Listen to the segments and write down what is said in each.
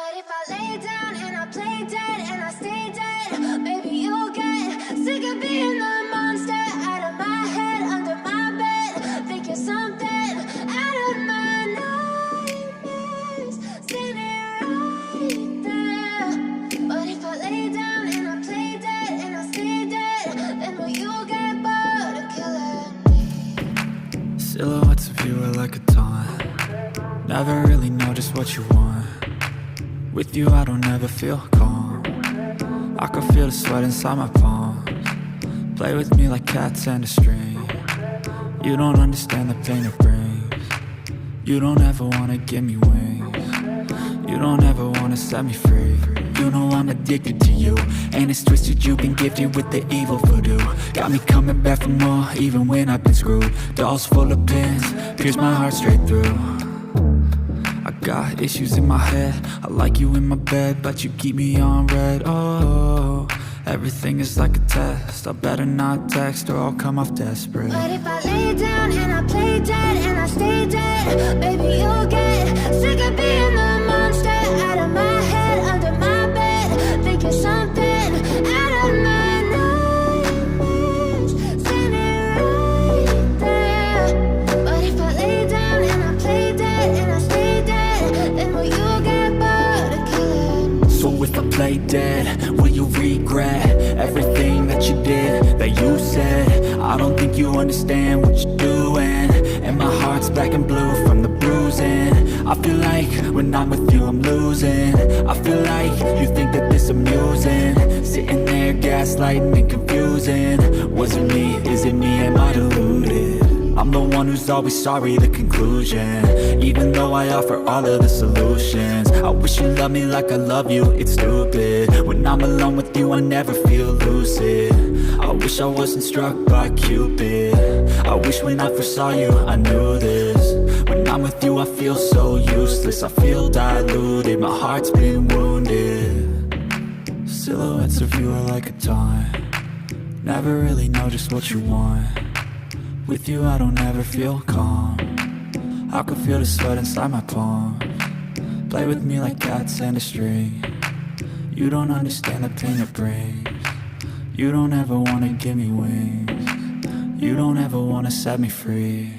But if I lay down and I play dead and I stay dead, baby, you'll get sick of being the monster out of my head, under my bed, thinking something out of my nightmares, standing right there. But if I lay down and I play dead and I stay dead, then will you get bored of killing me? Silhouettes of you are like a taunt. Never really know just what you want. With you I don't ever feel calm. I can feel the sweat inside my palms. Play with me like cats and a string. You don't understand the pain it brings. You don't ever wanna give me wings. You don't ever wanna set me free. You know I'm addicted to you, and it's twisted, you've been gifted with the evil voodoo. Got me coming back for more, even when I've been screwed. Dolls full of pins, pierce my heart straight through. I got issues in my head, I like you in my bed, but you keep me on red. Oh, everything is like a test, I better not text or I'll come off desperate. But if I lay down and I play dead and I stay dead, baby, you'll get sick of being the monster out of my head, under my bed, thinking something out of my nightmares, standing right there. But if I lay down and I play dead and I stay dead, then will you get bored of killing me? So if I play dead, will you regret everything that you did, that you said? I don't think you understand what you're doing, and my heart's black and blue from the bruising. I feel like when I'm with you I'm losing. I feel like you think that this amusing, sitting there gaslighting and confusing. Was it me? Is it me? Am I deluded? I'm the one who's always sorry, the conclusion, even though I offer all of the solutions. I wish you loved me like I love you, it's stupid. When I'm alone with you I never feel lucid. I wish I wasn't struck by Cupid. I wish when I first saw you I knew this. When I'm with you I feel so useless, I feel diluted, my heart's been wounded. Silhouettes of you are like a taunt. Never really know just what you want. With you I don't ever feel calm. I can feel the sweat inside my palms. Play with me like cats and a string. You don't understand the pain it brings. You don't ever wanna give me wings. You don't ever wanna set me free.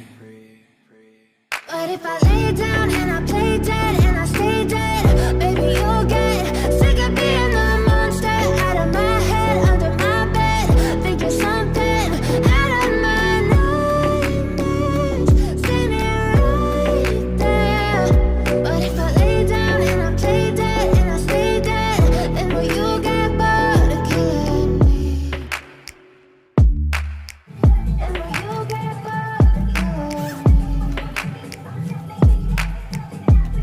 But if I lay down and I play dead and I stay dead, baby, you'll get sick of being the monster out of my head, under my bed, thinking something out of my nightmares, standing right there. But if I lay down and I play dead and I stay dead, then will you get bored of killing me? And will you get bored of killing me?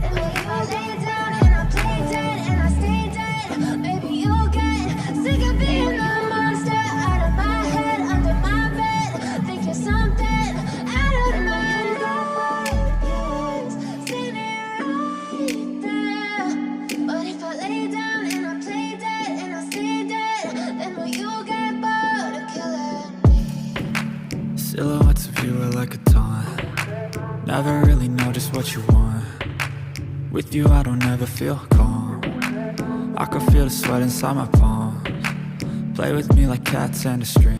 And will you lay down and I play dead and I stay dead, baby, you'll get sick of being the monster out of my head, under my bed, thinking something out of my nightmares, standing right there. But if I lay down and I play dead and I stay dead, then will you get bored of killing me? Silhouettes of you are like a taunt. Never really know just what you want. With you I don't ever feel calm. I can feel the sweat inside my palms. Play with me like cats and a string.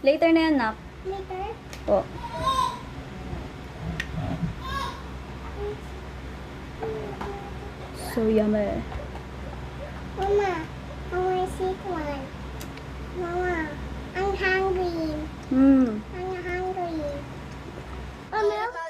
Later na yan, nak. Later? Po. So yummy. Mama, I want to see one. Mama, I'm hungry. Hmm. I'm hungry. Mama,